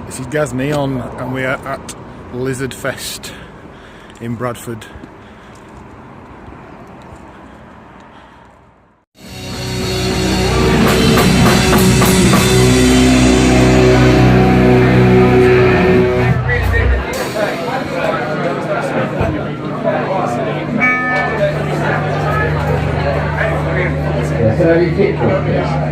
This is GazNeon and we are at Lizardfest in Bradford. Can I have your picture, please?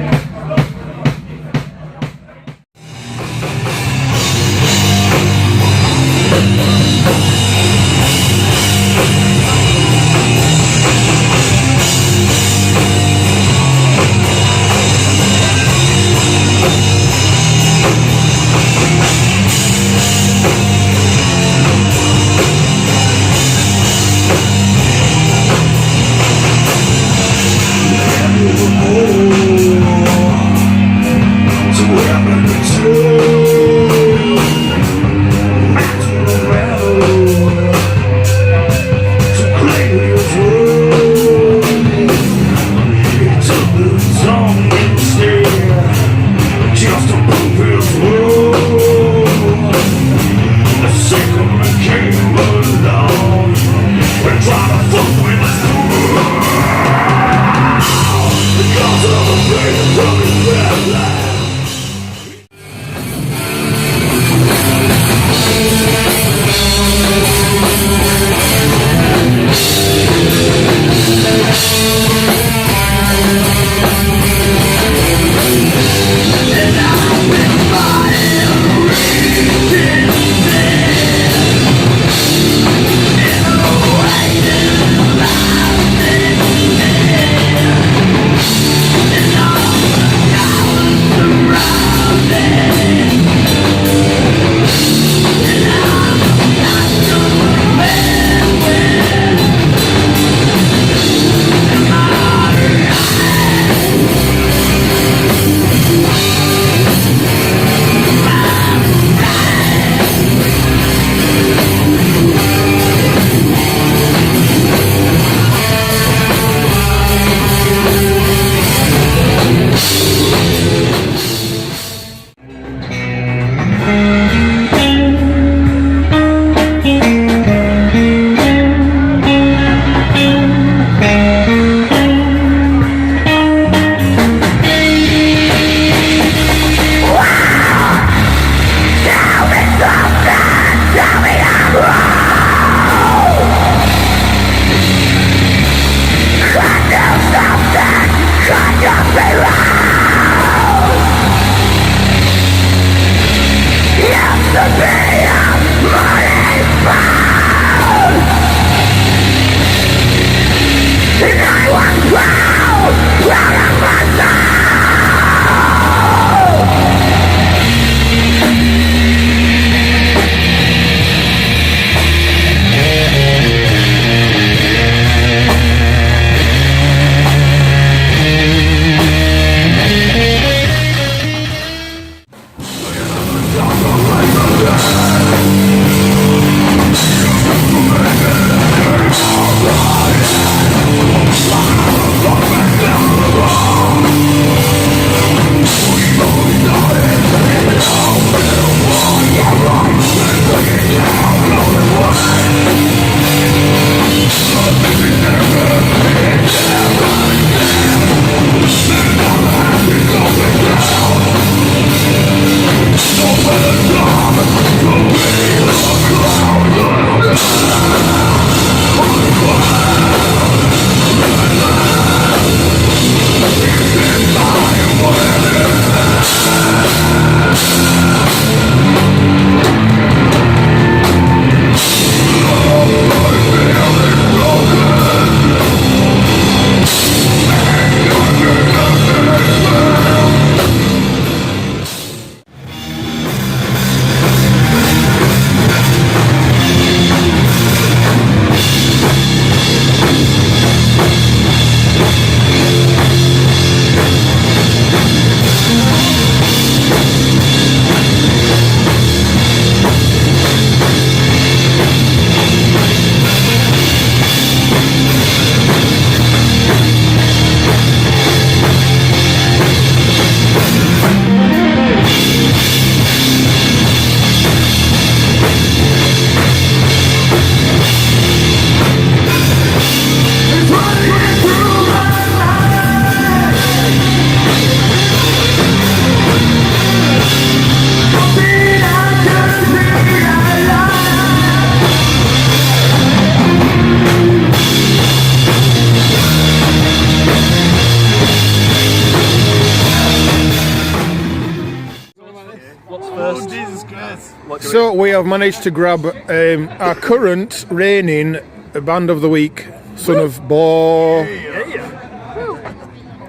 first. Jesus Christ. So we have managed to grab our current reigning band of the week, Son of Boar.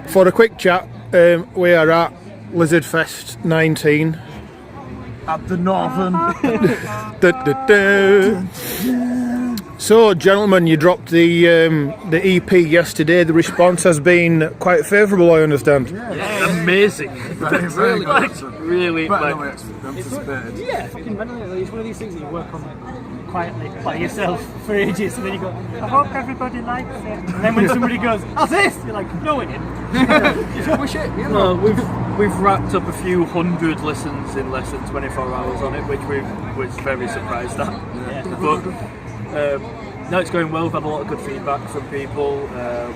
For a quick chat, we are at Lizardfest 19. At the Northern. So, gentlemen, you dropped the EP yesterday. The response has been quite favourable, I understand. Amazing. Very good. Really, Better like, than we anticipated. Yeah, fucking randomly. It's one of these things that you work on like, quietly by yourself for ages, and then you go, I hope everybody likes it. And then when somebody goes, how's this? You're like, no, it didn't. Push it, you no, know. we've racked up a few hundred listens in less than 24 hours on it, which we was very surprised at. Yeah. But no, it's going well. We've had a lot of good feedback from people.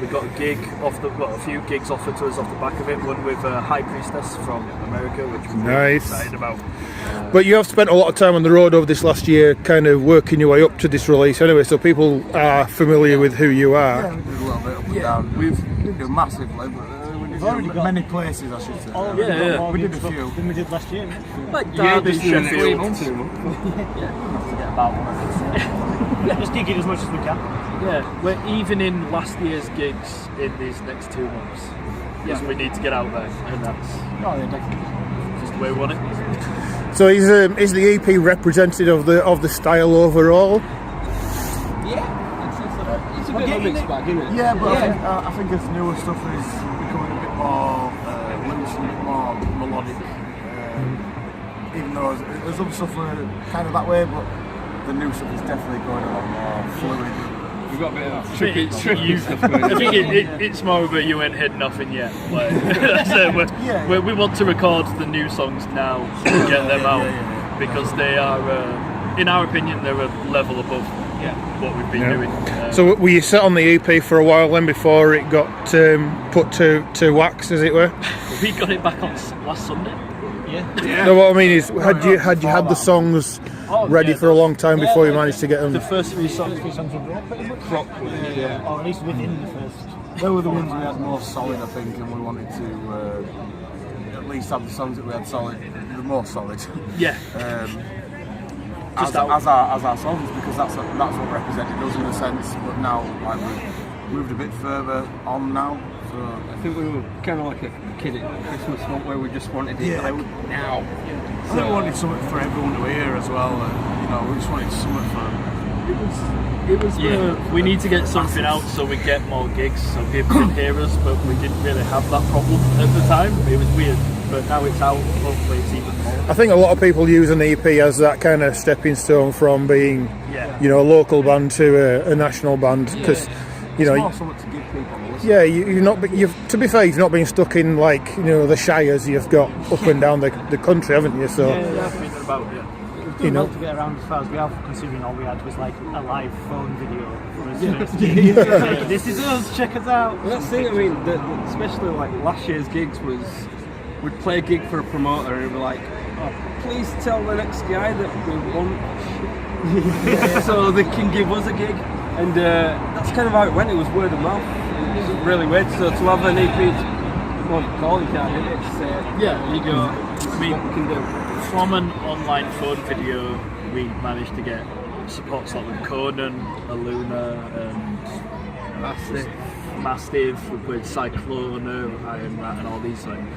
We got a gig a few gigs offered to us off the back of it. One with High Priestess from America, which we're really excited about. But you have spent a lot of time on the road over this last year, kind of working your way up to this release anyway, so people are familiar with who you are. Yeah, we did a little bit up and down. We didn't do massively, but we did many places, I should say. We did a few. Than we did last year. Like Derby, Sheffield. Forget about one. Just gigging as much as we can. Yeah, we're even in last year's gigs in these next 2 months. Yes, we need to get out there, and that's just the way we want it. So is the EP representative of the style overall? It's a bit of a mixed bag, isn't it? Yeah, but I think as newer stuff is becoming a bit more loose and a bit more melodic. Even though there's other stuff kind of that way, but the new stuff is definitely going a lot more fluid. We've got a bit of tricky stuff going I think it's more of a you ain't heard nothing yet. Like, we want to record the new songs now and get them out because they are, in our opinion, they're a level above what we've been doing. So were you set on the EP for a while then before it got put to wax, as it were? We got it back on last Sunday. No, what I mean is, had you had the songs ready for a long time before you managed to get them? The first three songs were raw, pretty much. Or at least within the first. They were the ones we had more solid, I think, and we wanted to at least have the songs that we had solid, the more solid. Yeah. As our songs, because that's what represented us in a sense. But now, like, we've moved a bit further on now. So I think we were kind of like a kid at Christmas, where we just wanted it now. I think we wanted something for everyone to hear as well. We just wanted something for. It was. We need to get something out so we get more gigs, so people can hear us. But we didn't really have that problem at the time. It was weird, but now it's out. Hopefully, it's even more. I think a lot of people use an EP as that kind of stepping stone from being, a local band to a national band, because it's more something to give people. Yeah, to be fair, you've not been stuck in the shires. You've got up and down the country, haven't you? So I've been about well to get around as far as we have, considering all we had was like a live phone video for us first gig. Like, this is us, check us out. Well, that's the thing. I mean, especially like last year's gigs was we'd play a gig for a promoter and we're like, please tell the next guy that we want so they can give us a gig. And that's kind of how it went. It was word of mouth. It was really weird. So to have an EP, call you can't do it. There you go. I mean, from an online phone video, we managed to get supports like with Conan, Aluna, and Mastiff. We played Cyclone, Iron Rat, and all these things.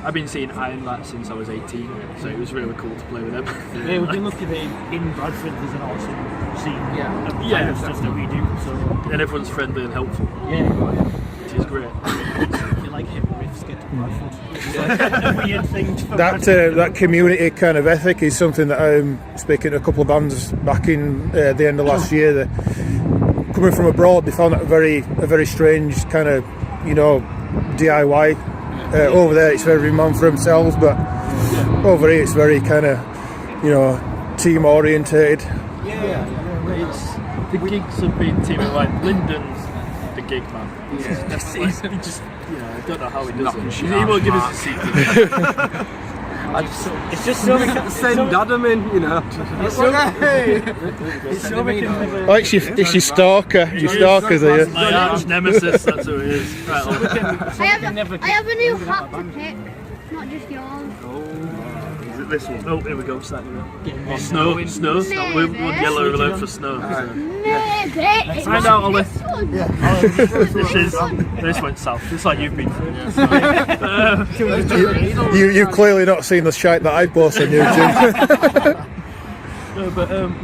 I've been seeing Iron Rat since I was 18, so it was really cool to play with them. Yeah, we've been lucky that in Bradford there's an awesome scene of the kind of stuff that we do. So. And everyone's friendly and helpful. Yeah. Which is great. If you like hip riffs, get to Bradford. It's like a weird thing for that community kind of ethic is something that I'm speaking to a couple of bands back in the end of last year. That coming from abroad, they found that a very strange kind of DIY. Over there it's very man for themselves, but over here it's very kind of team orientated. The gigs have been teaming, like Lyndon's the gig man. He just I don't know how he does it. He won't give us a secret. It's just so we can send Adam in, It's so we can never. Oh, it's your stalker. Your stalker's here. My arch nemesis. That's who it is. Right, I have a new hat to pick, not just yours. this one. Oh, here we go. Snow. We're yellow alert for snow. Find out, Ollie. This went south. It's like you've been through. You've clearly not seen the shite that I post on YouTube.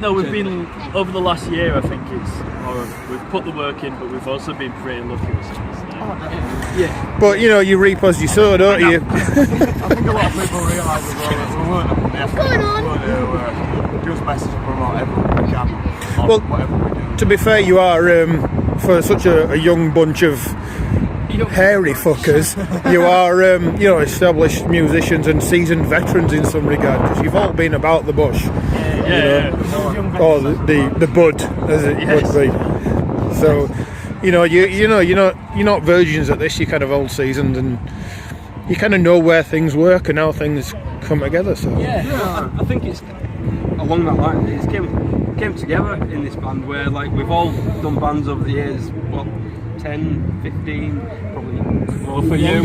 No, we've been over the last year. I think we've put the work in, but we've also been pretty lucky with some of this. But you know, you reap as you sow, don't you? I think a lot of people realise as well that we weren't up in the effort. We're just message and promote everything we can. Well, whatever we do. To be fair, you are for such a young bunch of hairy fuckers. You are, you know, established musicians and seasoned veterans in some regard, because you've all been about the bush. Or the bud, as it would be. So, you know, you're not virgins at this. You're kind of old seasoned, and you kind of know where things work and how things come together. So I think it's along that line. It's came together in this band where, like, we've all done bands over the years. What, 10, 15, probably more for you.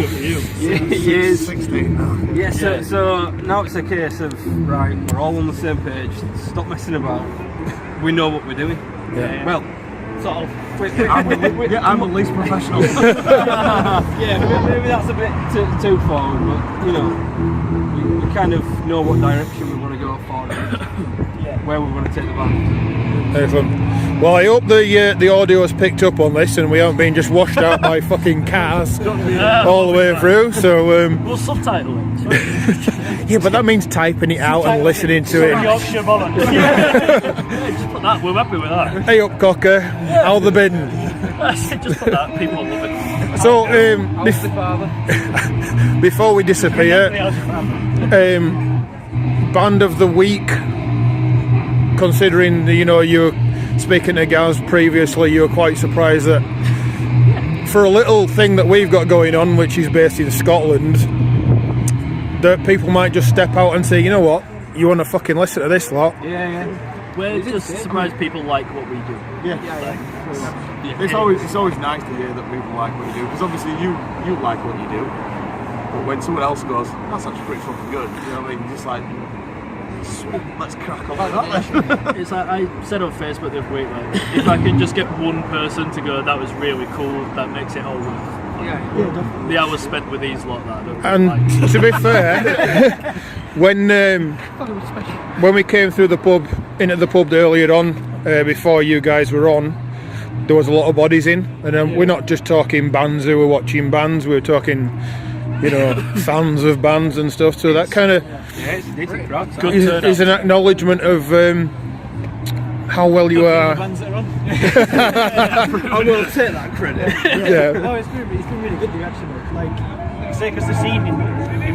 Years. 16 now. Yeah, so now it's a case of, right, we're all on the same page, stop messing about, we know what we're doing. Yeah. Well, sort of. I'm at least professional. Maybe that's a bit too forward, but, you know, we kind of know what direction we want to go for and where we want to take the band. excellent. Well, I hope the audio has picked up on this, and we haven't been just washed out by fucking cars all the way through. So we'll subtitle it. yeah, but that means typing it out and listening to it. Yorkshire volunteer. Just put that. We're happy with that. Hey up, cocker! How the bin? Just put that. People love it. So before we disappear, band of the week. Considering you know you're speaking to Gaz previously, you were quite surprised that for a little thing that we've got going on, which is based in Scotland, that people might just step out and say, you know what, you want to fucking listen to this lot. We're just surprised people like what we do. It's always nice to hear that people like what you do, because obviously you like what you do, but when someone else goes, that's actually pretty fucking good, you know what I mean, just like, let's crack on like that then. It's like I said on Facebook the other week, like, if I can just get one person to go, that was really cool, that makes it all worth the hours spent with these lot that I don't And like. to be fair, when we came through the pub, into the pub earlier on, before you guys were on, there was a lot of bodies in, and we're not just talking bands who were watching bands, we were talking, you know, fans of bands and stuff. So that kind of is an acknowledgement of how well you are. I will take that credit. Yeah. No, it's been really good, the reaction. Like, say, because the scene in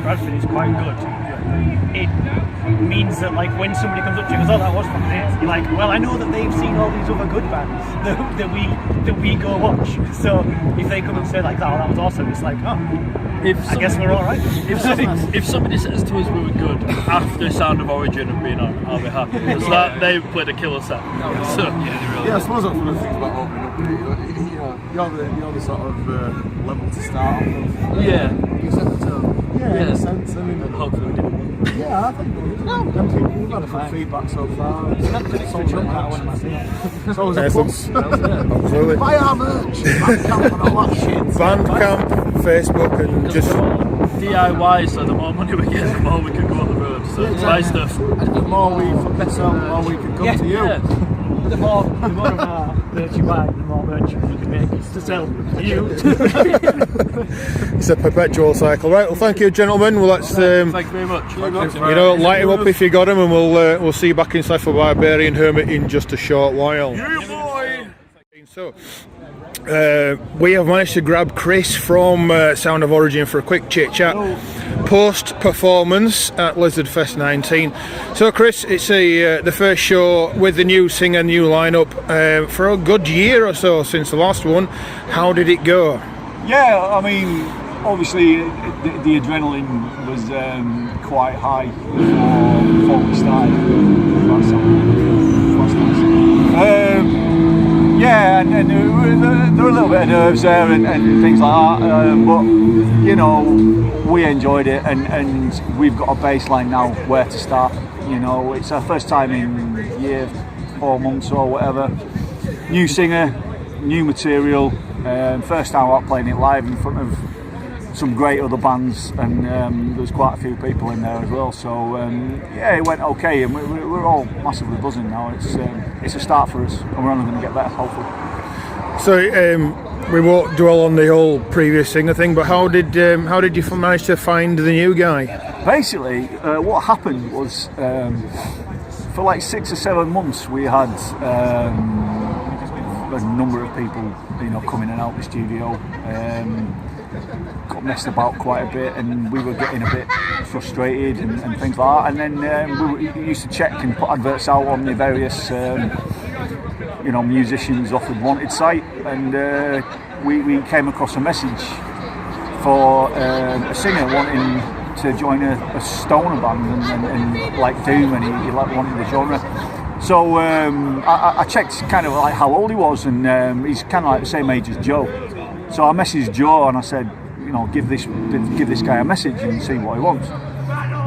Bradford is quite good. It means that, like, when somebody comes up to you and goes, oh, that was fun, you're like, well, I know that they've seen all these other good bands that we go watch. So if they come and say, like, oh, that was awesome, it's like, oh, I guess we're all right. If somebody says to us we were good after Sound of Origin have been on, I'll be happy. Because that they played a killer set. So, I suppose that's one of the things about opening up. You're the sort of level to start off with. yeah. You set the tone. Yeah, in a sense. I mean, Hopefully we did. yeah, I think we've had good feedback so far. It's always a plus. Absolutely. Buy our merch, Bandcamp and all that shit. Bandcamp, Facebook, and just DIY, so the more money we get, the more we can go on the road. So buy stuff. The more we sell, the more we can come to you. Yeah. The more of our merch you buy, the more merch you can make to sell to you. it's a perpetual cycle. Right, well, thank you, gentlemen. Well, let's Thank you very much. you know, light him up if you got him, and we'll see you back inside for Barbarian Hermit in just a short while. Yeah, boy. So, we have managed to grab Chris from Sound of Origin for a quick chit chat post performance at Lizardfest 19. So, Chris, it's the first show with the new singer, new lineup for a good year or so since the last one. How did it go? Yeah, I mean, obviously the adrenaline was quite high before we started. Yeah, and there were a little bit of nerves there and things like that, but you know, we enjoyed it, and we've got a baseline now where to start. You know, it's our first time in year 4 months or whatever. New singer, new material, first time out playing it live in front of some great other bands, and there's quite a few people in there as well. So yeah, it went okay, and we're all massively buzzing now. It's a start for us, and we're only going to get better, hopefully. So we won't dwell on the whole previous singer thing, but how did you manage to find the new guy? Basically, what happened was for like 6 or 7 months we had a number of people, you know, coming in and out the studio. Got messed about quite a bit, and we were getting a bit frustrated and things like that. And then we used to check and put adverts out on the various, you know, musicians offered wanted site, and we came across a message for a singer wanting to join a stoner band and like doom, and he like wanted the genre. So I checked kind of like how old he was, and he's kind of like the same age as Joe. So I messaged Joe and I said, you know, give this guy a message and see what he wants.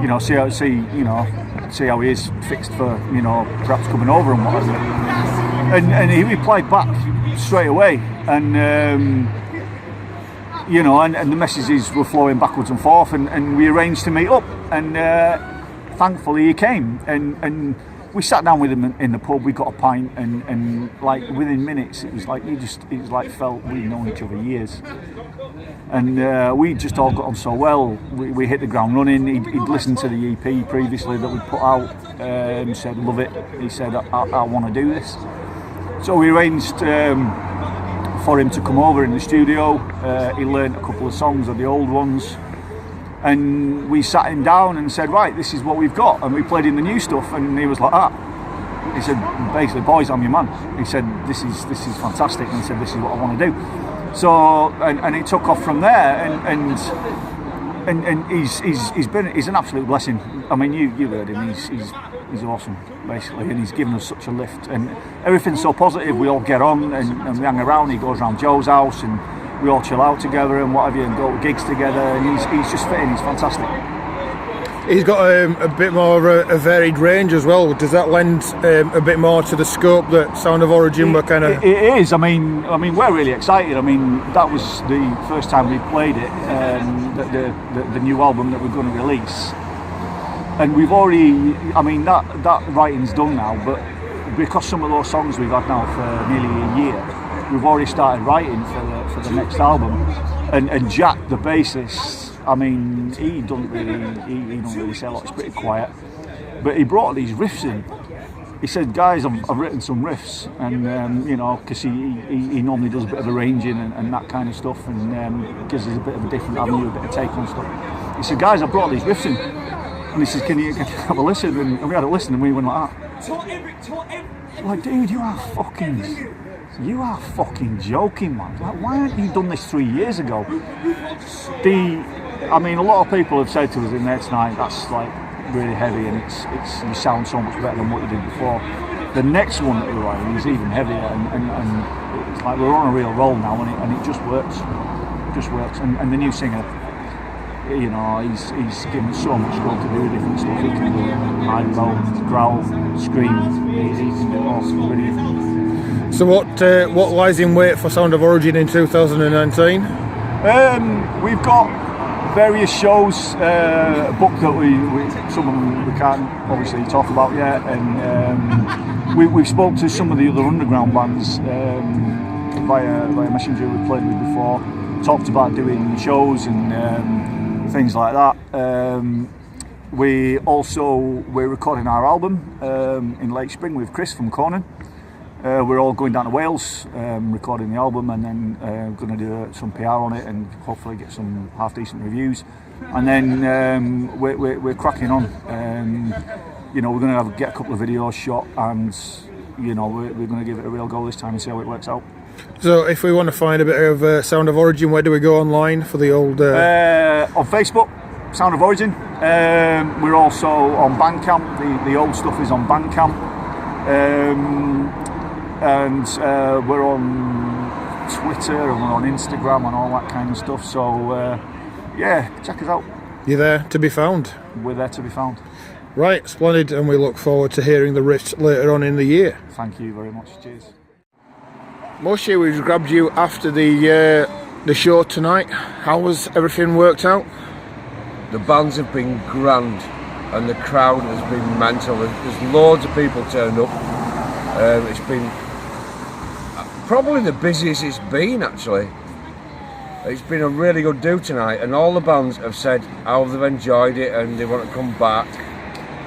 You know, see how he is fixed for, you know, perhaps coming over and whatever. And he replied back straight away, and you know, and the messages were flowing backwards and forth, and we arranged to meet up, and thankfully he came, and we sat down with him in the pub. We got a pint, and like within minutes, it was like felt we'd known each other years, and we just all got on so well. We hit the ground running. He'd listened to the EP previously that we put out, said love it. He said I want to do this, so we arranged for him to come over in the studio. He learnt a couple of songs of the old ones, and we sat him down and said, right, this is what we've got, and we played in the new stuff, and he was like, he said, basically, boys, I'm your man. He said, this is fantastic, and he said, this is what I want to do. So and it took off from there, and he's an absolute blessing. I mean, you heard him. He's awesome, basically, and he's given us such a lift, and everything's so positive. We all get on and we hang around. He goes around Joe's house, and we all chill out together and whatever, and go to gigs together, and he's just fitting. He's fantastic. He's got a bit more of a varied range as well. Does that lend a bit more to the scope that Sound of Origin were kind of? It is. I mean, we're really excited. I mean, that was the first time we played it, the new album that we're going to release, and we've already. I mean, that writing's done now, but because some of those songs we've had now for nearly a year, we've already started writing for the next album, and Jack, the bassist. I mean, he doesn't really say a lot. It's pretty quiet, but he brought these riffs in. He said, "Guys, I've written some riffs," and you know, because he normally does a bit of arranging and that kind of stuff, and gives us a bit of a different avenue, a bit of take on stuff. He said, "Guys, I brought these riffs in," and he says, "Can you have a listen?" And we had a listen, and we went like that. Like, dude, you are fucking joking, man. Like, why haven't you done this 3 years ago? I mean, a lot of people have said to us in there tonight, that's like really heavy, and it's you sound so much better than what you did before. The next one that we're writing is even heavier, and it's like we're on a real roll now, and it just works. And the new singer, you know, he's given so much scope to do different stuff. He can do high, low, growl, scream. He can do all sorts of really. So what lies in wait for Sound of Origin in 2019? We've got various shows booked that some of them we can't obviously talk about yet, and we've spoke to some of the other underground bands via Messenger we played with before, talked about doing shows and things like that. We're recording our album in late spring with Chris from Conan. We're all going down to Wales, recording the album, and then going to do some PR on it, and hopefully get some half decent reviews. And then we're cracking on. You know, we're going to get a couple of videos shot, and you know, we're going to give it a real go this time and see how it works out. So, if we want to find a bit of Sound of Origin, where do we go online for the old? On Facebook, Sound of Origin. We're also on Bandcamp. The old stuff is on Bandcamp. and we're on Twitter and we're on Instagram and all that kind of stuff. So yeah, check us out. You're there to be found. We're there to be found. Right, splendid, and we look forward to hearing the riffs later on in the year. Thank you very much. Cheers. Moshe, we've grabbed you after the show tonight. How was everything worked out? The bands have been grand and the crowd has been mental. There's loads of people turned up. It's been probably the busiest it's been, actually. It's been a really good do tonight, and all the bands have said how they've enjoyed it and they want to come back.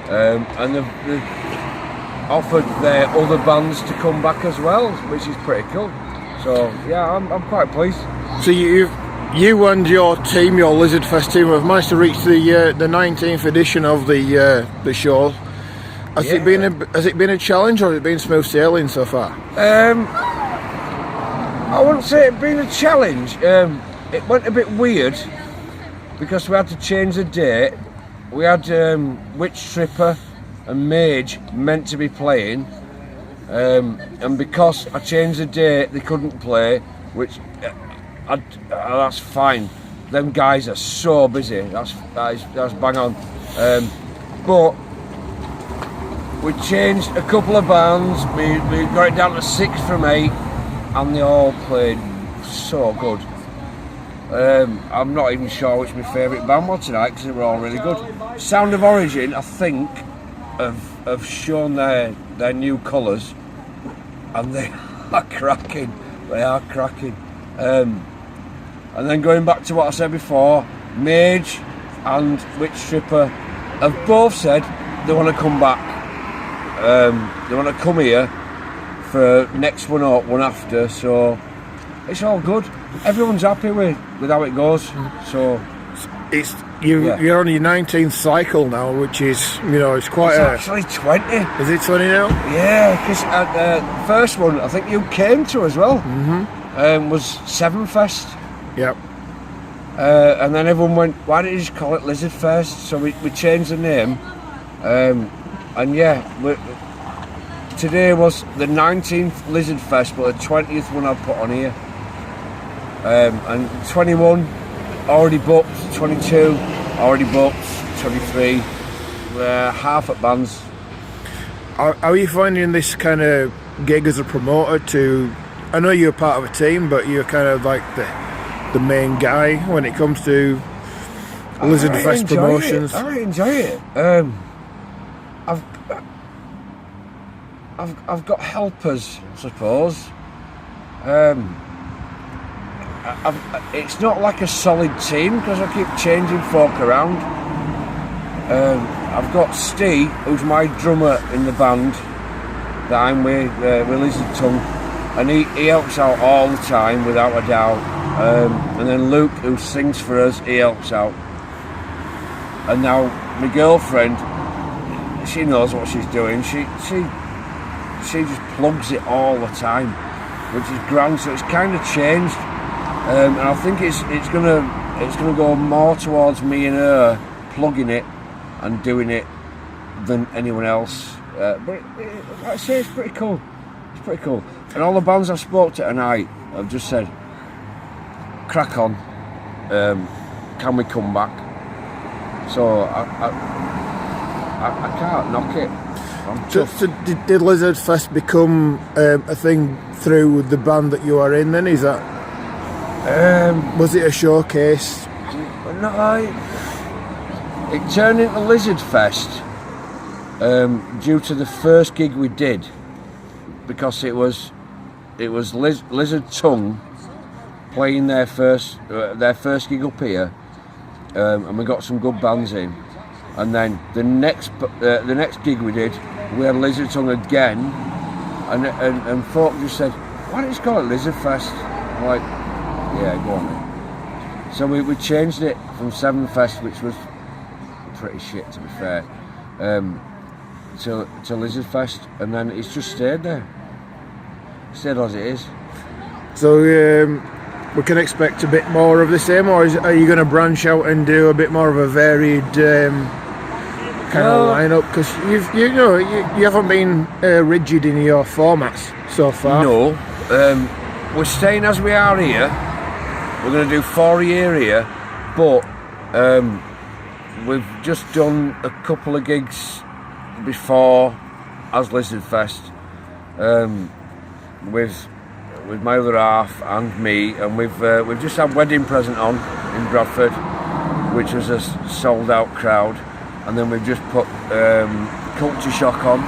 And they've offered their other bands to come back as well, which is pretty cool. So yeah, I'm quite pleased. So you and your team, your Lizardfest team, have managed to reach the 19th edition of the show. Has it been a challenge, or has it been smooth sailing so far? I wouldn't say it's been a challenge. It went a bit weird because we had to change the date. We had Witch Stripper and Mage meant to be playing, and because I changed the date, they couldn't play, which that's fine. Them guys are so busy. That's bang on. But we changed a couple of bands. We got it down to 6 from 8, and they all played so good. I'm not even sure which my favourite band was tonight because they were all really good. Sound of Origin, I think, have shown their new colours, and they are cracking. They are cracking. And then going back to what I said before, Mage and Witch Stripper have both said they want to come back. They want to come here for next one or one after, so it's all good. Everyone's happy with how it goes. So you're on your 19th cycle now, which is, it's quite. It's actually 20. Is it 20 now? Yeah, because the first one I think you came to as well. Was Sevenfest. Yep. And then everyone went, why don't you just call it Lizardfest? So we changed the name. And yeah, today was the 19th Lizardfest, but the 20th one I put on here. And 21 already booked, 22 already booked, 23 half at bands. How are you finding this kind of gig as a promoter? I know you're part of a team, but you're kind of like the main guy when it comes to Lizardfest Promotions. I really enjoy it. I've got helpers, I suppose. It's not like a solid team because I keep changing folk around. I've got Steve, who's my drummer in the band that I'm with Lizard Tongue, and he helps out all the time without a doubt. And then Luke, who sings for us, he helps out. And now my girlfriend, she knows what she's doing. She just plugs it all the time, which is grand. So it's kind of changed. And I think it's gonna go more towards me and her plugging it and doing it than anyone else. But like I say, it's pretty cool. It's pretty cool. And all the bands I spoke to tonight have just said, "Crack on. Can we come back?" So I can't knock it. So did Lizardfest become a thing through the band that you are in? Then is that? Was it a showcase? No, it turned into Lizardfest due to the first gig we did, because it was Lizard Tongue playing their first gig up here, and we got some good bands in, and then the next gig we did, we had Lizard Tongue again, and folk just said, "Why don't you call it Lizardfest?" I'm like, yeah, go on then. So we changed it from Sevenfest, which was pretty shit to be fair, to Lizardfest, and then it's just stayed there. Stayed as it is. So we can expect a bit more of the same, or are you going to branch out and do a bit more of a varied kind of lineup? Because you haven't been rigid in your formats so far. No, we're staying as we are here. We're going to do 4 a year here, but we've just done a couple of gigs before as Lizardfest with my other half and me, and we've just had Wedding Present on in Bradford, which was a sold out crowd, and then we've just put Culture Shock on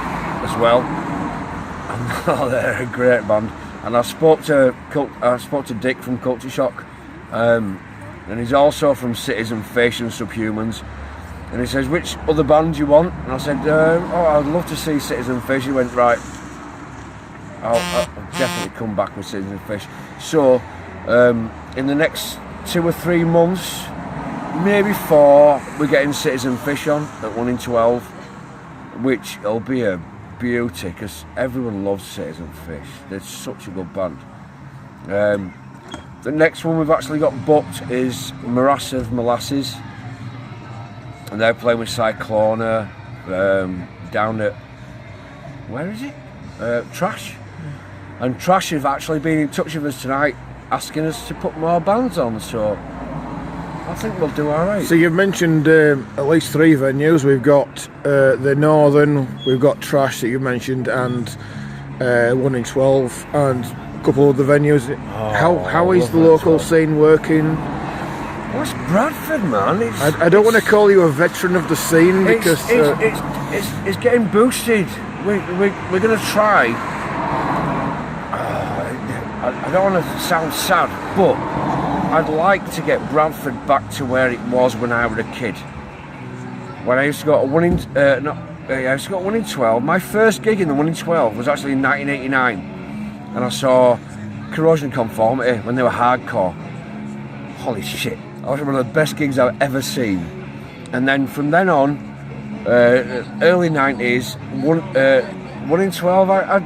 as well. And they're a great band. And I spoke to Dick from Culture Shock, and he's also from Citizen Fish and Subhumans. And he says, which other band do you want? And I said, I'd love to see Citizen Fish. He went, right, I'll definitely come back with Citizen Fish. So, in the next 2 or 3 months, maybe 4, we're getting Citizen Fish on at 1 in 12, which will be a beauty, because everyone loves Citizen Fish. They're such a good band. The next one we've actually got booked is Morass of Molasses, and they're playing with Cyclona down at, where is it? Trash. And Trash have actually been in touch with us tonight asking us to put more bands on, so I think we'll do alright. So you've mentioned at least 3 venues. We've got the Northern, we've got Trash that you mentioned, and 1 in 12, and a couple of other venues. How is the local scene working? Well, it's Bradford, man. I don't want to call you a veteran of the scene, because it's getting boosted. We're going to try. I don't want to sound sad, but I'd like to get Bradford back to where it was when I was a kid. When I used to go to 1 in I used to go to 1 in 12. My first gig in the 1 in 12 was actually in 1989, and I saw Corrosion Conformity when they were hardcore. Holy shit! That was one of the best gigs I've ever seen. And then from then on, early 90s, 1 in 12, I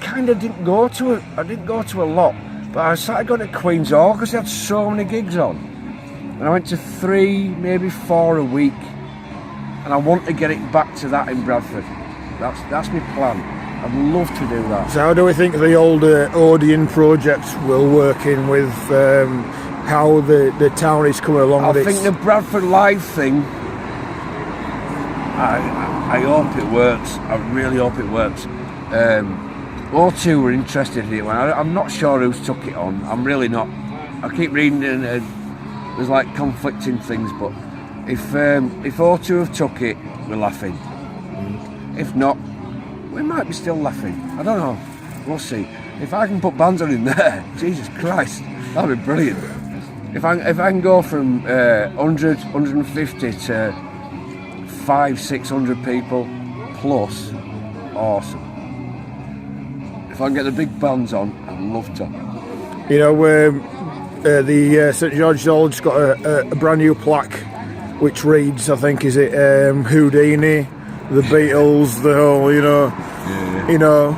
kind of didn't go to it. I didn't go to a lot, but I started going to Queen's Hall because they had so many gigs on, and I went to 3, maybe 4 a week, and I want to get it back to that in Bradford. That's my plan. I'd love to do that. So how do we think the old Odeon project will work in with how the town is coming along with it? I think the Bradford Live thing, I hope it works. I really hope it works. O2 were interested in it. I'm not sure who's took it on. I'm really not. I keep reading and there's like conflicting things. But if O2 have took it, we're laughing. If not, we might be still laughing. I don't know. We'll see. If I can put bands on in there, Jesus Christ, that'd be brilliant. If I can go from 100, 150 to 500-600 people plus, awesome. If I can get the big bands on, I'd love to. You know, the St George's Hall's got a brand new plaque which reads, I think, is it Houdini, the Beatles, the whole, you know,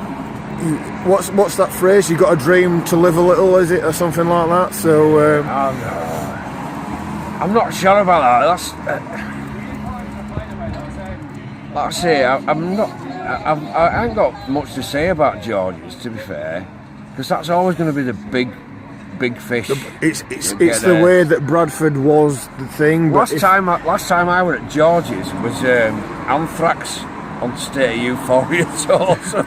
what's that phrase? You got a dream to live a little, is it, or something like that? So I'm not sure about that. That's like I say, I ain't got much to say about George's, to be fair, because that's always going to be the big fish. It's the way that Bradford was the thing. Last time I was at George's was Anthrax on State of Euphoria tour, so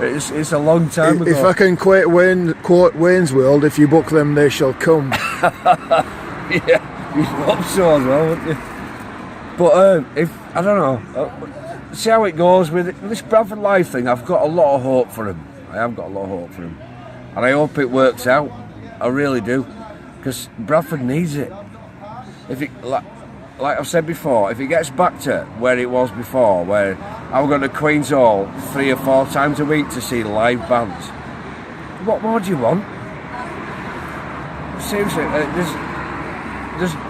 it's a long time ago. If I can quote Wayne's World, if you book them, they shall come. Yeah, you'd hope so as well, wouldn't you? But I don't know. See how it goes with it. This Bradford Live thing. I've got a lot of hope for him. I have got a lot of hope for him, and I hope it works out. I really do, because Bradford needs it. If it, like I've said before, if it gets back to where it was before, where I would go to Queen's Hall 3 or 4 times a week to see live bands, what more do you want? Seriously,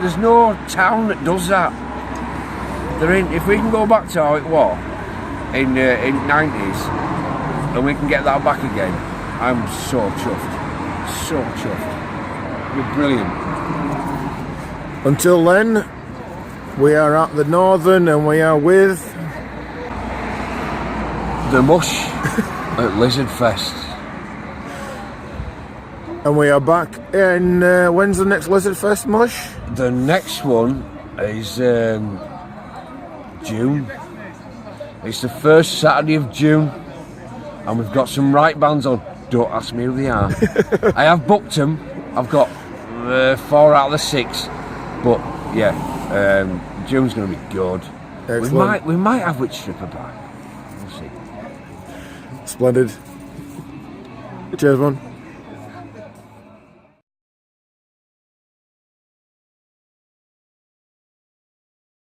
there's no town that does that. If we can go back to how it was in 90s, and we can get that back again, I'm so chuffed. So chuffed. You're brilliant. Until then, we are at the Northern and we are with The Mush at Lizardfest. And we are back in, when's the next Lizardfest, Mush? The next one is June. It's the first Saturday of June, and we've got some right bands on. Don't ask me who they are. I have booked them. I've got 4 out of the 6, but yeah, June's going to be good. Excellent. We might have Witch Stripper back. We'll see. Splendid. Cheers, man.